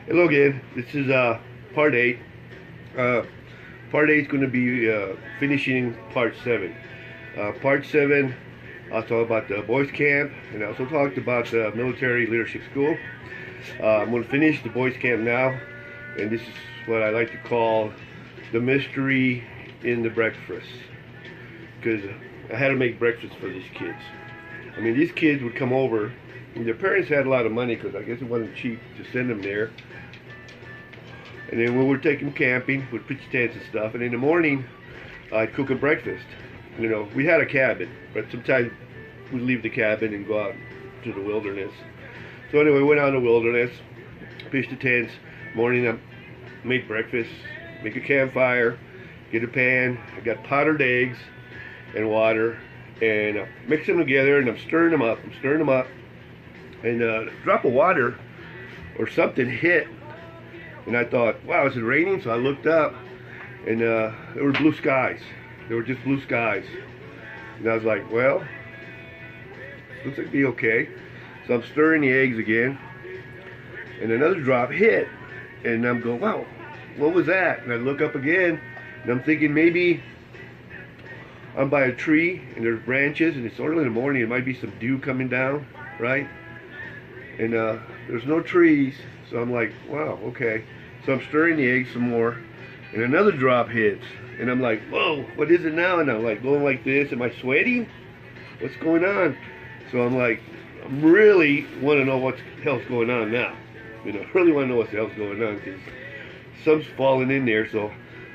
Hello again. This is part 8. Part 8 is going to be finishing part 7. Part 7, I'll talk about the boys camp, and I also talked about the military leadership school. I'm going to finish the boys camp now, and this is what I like to call the mystery in the breakfast, because I had to make breakfast for these kids. I mean, these kids would come over, and their parents had a lot of money because I guess it wasn't cheap to send them there. And then when we would take them camping, we'd pitch tents and stuff. And in the morning, I'd cook them breakfast. You know, we had a cabin, but sometimes we'd leave the cabin and go out to the wilderness. So anyway, we went out in the wilderness, pitched the tents. Morning, I made breakfast, make a campfire, get a pan. I got powdered eggs and water, and mix them together, and I'm stirring them up. And a drop of water or something hit. And I thought, wow, is it raining? So I looked up, and there were blue skies. There were just blue skies. And I was like, well, looks like it'll be okay. So I'm stirring the eggs again, and another drop hit. And I'm going, wow, what was that? And I look up again, and I'm thinking maybe I'm by a tree, and there's branches, and it's early in the morning. It might be some dew coming down, right? And there's no trees. So I'm like, wow, okay. So I'm stirring the eggs some more, and another drop hits, and I'm like, whoa, what is it now? And I'm like going like this. Am I sweating? What's going on? So I'm like, I really want to know what the hell's going on now. You know, I really want to know what the hell's going on, because something's falling in there. So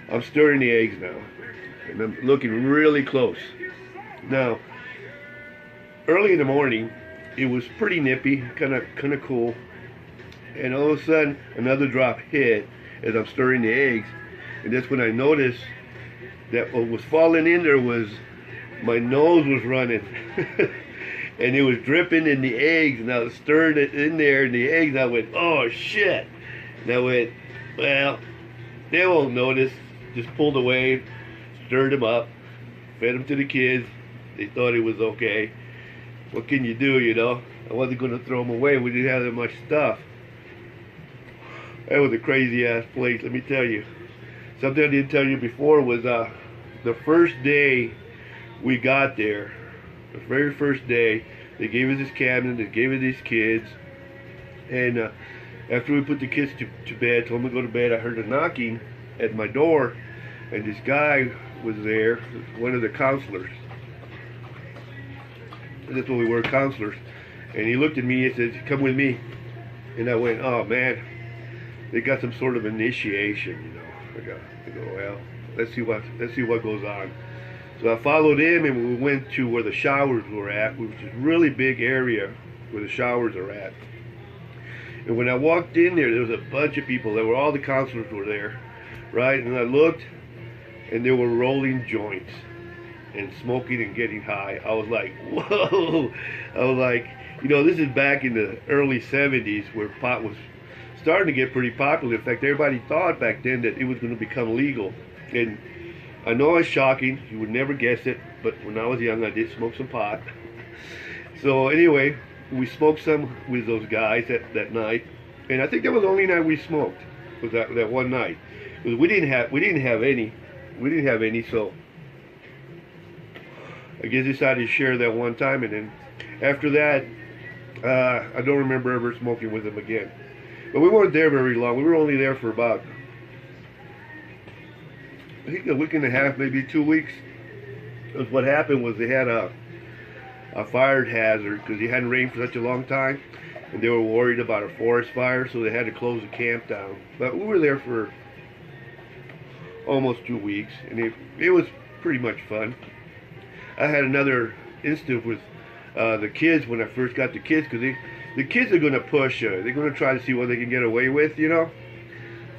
I'm stirring the eggs now, and I'm looking really close. Now, early in the morning, it was pretty nippy, kind of cool. And all of a sudden, another drop hit as I'm stirring the eggs. And that's when I noticed that what was falling in there was, my nose was running. And it was dripping in the eggs, and I was stirring it in there in the eggs, and I went, oh shit. And I went, well, they won't notice. Just pulled away, stirred them up, fed them to the kids. They thought it was okay. What can you do, you know? I wasn't going to throw them away. We didn't have that much stuff. That was a crazy ass place, let me tell you. Something I didn't tell you before was the first day we got there, the very first day, they gave us this cabin, they gave us these kids, and after we put the kids to bed, told them to go to bed, I heard a knocking at my door, and this guy was there, one of the counselors. That's what we were, counselors. And he looked at me and said, come with me. And I went, oh man, they got some sort of initiation, you know. I go, well, let's see what goes on. So I followed him, and we went to where the showers were at, which is a really big area where the showers are at. And when I walked in there was a bunch of people. There were, all the counselors were there, right? And I looked, and they were rolling joints and smoking and getting high. I was like, whoa. I was like, you know, this is back in the early 70s where pot was starting to get pretty popular. In fact, everybody thought back then that it was going to become legal. And I know it's shocking. You would never guess it. But when I was young, I did smoke some pot. So anyway, we smoked some with those guys that night. And I think that was the only night we smoked, was that one night. Because we didn't have any. So I guess I decided to share that one time, and then after that, I don't remember ever smoking with them again. But we weren't there very long. We were only there for about, I think, a week and a half, maybe 2 weeks. Because what happened was they had a fire hazard because it hadn't rained for such a long time, and they were worried about a forest fire, so they had to close the camp down. But we were there for almost 2 weeks, and it was pretty much fun. I had another instance with the kids when I first got the kids, because the kids are going to push. They're going to try to see what they can get away with, you know.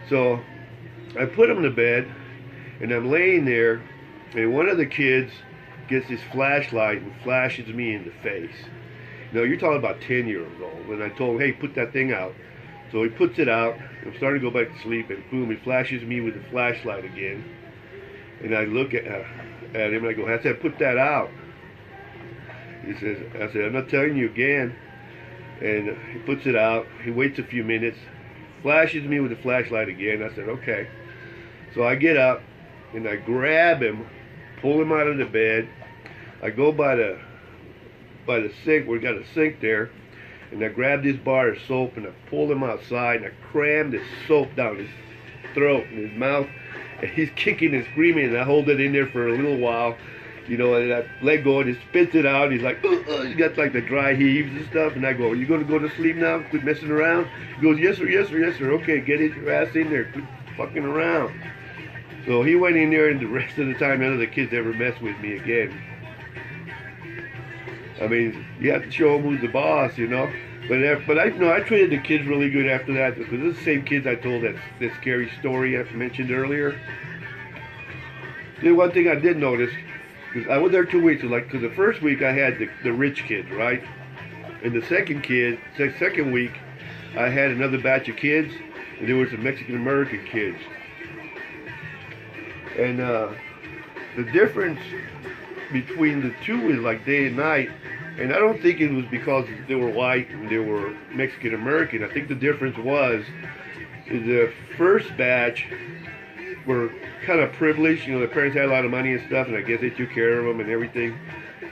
So I put them to bed, and I'm laying there, and one of the kids gets this flashlight and flashes me in the face. Now, you're talking about 10-year-old. And I told him, hey, put that thing out. So he puts it out. I'm starting to go back to sleep, and boom, he flashes me with the flashlight again. And I look at him, and I go, I said, put that out. He says, I'm not telling you again. And he puts it out. He waits a few minutes, flashes me with the flashlight again. I said, okay. So I get up and I grab him, pull him out of the bed. I go by the sink. We got a sink there, and I grab this bar of soap and I pull him outside and I cram this soap down his throat and his mouth, and he's kicking and screaming, and I hold it in there for a little while, you know, and I let go and he spits it out. He's like, he got like the dry heaves and stuff, and I go, you gonna go to sleep now? Quit messing around? He goes, yes sir, yes sir, yes sir. Okay, get your ass in there. Quit fucking around. So he went in there, and the rest of the time none of the kids ever messed with me again. I mean, you have to show them who's the boss, you know. But I treated the kids really good after that, because it's the same kids I told that scary story I mentioned earlier. The one thing I did notice, because I was there 2 weeks, because the first week I had the rich kids, right? And the second week, I had another batch of kids, and there were some Mexican American kids. And the difference between the two is like day and night. And I don't think it was because they were white and they were Mexican American. I think the difference was the first batch were kind of privileged. You know, their parents had a lot of money and stuff, and I guess they took care of them and everything.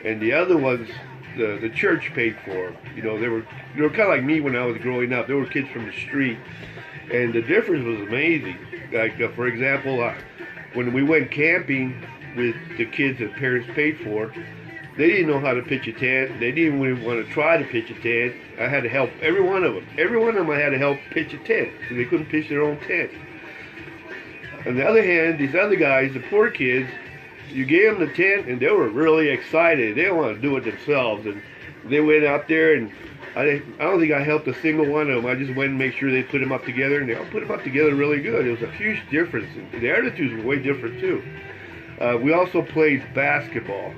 And the other ones, the church paid for them. You know, they were kind of like me when I was growing up. They were kids from the street, and the difference was amazing. Like for example, when we went camping with the kids that parents paid for, they didn't know how to pitch a tent. They didn't even want to try to pitch a tent. I had to help every one of them. Every one of them I had to help pitch a tent, so they couldn't pitch their own tent. On the other hand, these other guys, the poor kids, you gave them the tent and they were really excited. They didn't want to do it themselves. And they went out there, and I don't think I helped a single one of them. I just went and made sure they put them up together, and they all put them up together really good. It was a huge difference. And the attitudes were way different too. We also played basketball.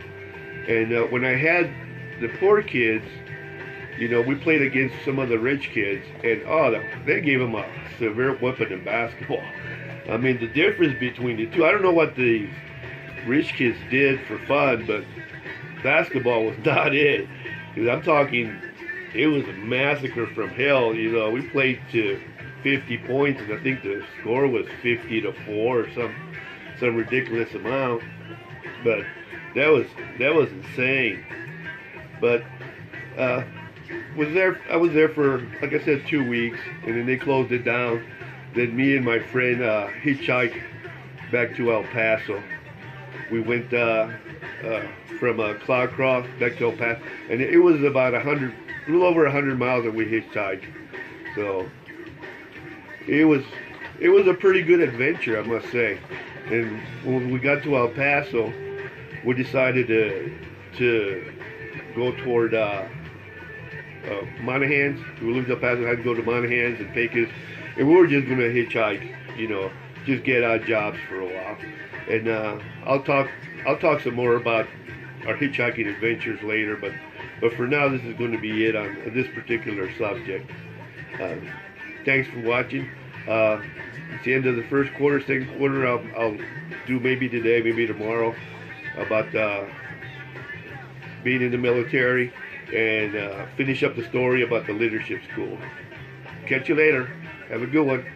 And when I had the poor kids, you know, we played against some of the rich kids, and they gave them a severe whipping in basketball. I mean, the difference between the two, I don't know what the rich kids did for fun, but basketball was not it. Because I'm talking, it was a massacre from hell. You know, we played to 50 points, and I think the score was 50-4 or some ridiculous amount. But that was insane. But I was there for, like I said, 2 weeks, and then they closed it down. Then me and my friend hitchhiked back to El Paso. We went from Cloudcroft back to El Paso, and it was about a little over 100 miles that we hitchhiked. So it was a pretty good adventure, I must say. And when we got to El Paso, we decided to go toward Monahans. We lived in El Paso, had to go to Monahans and Pecos, and we were just gonna hitchhike, you know, just get odd jobs for a while. And I'll talk some more about our hitchhiking adventures later, but for now, this is going to be it on this particular subject. Thanks for watching. It's the end of the first quarter. Second quarter, I'll do maybe today, maybe tomorrow, about being in the military, and finish up the story about the leadership school. Catch you later. Have a good one.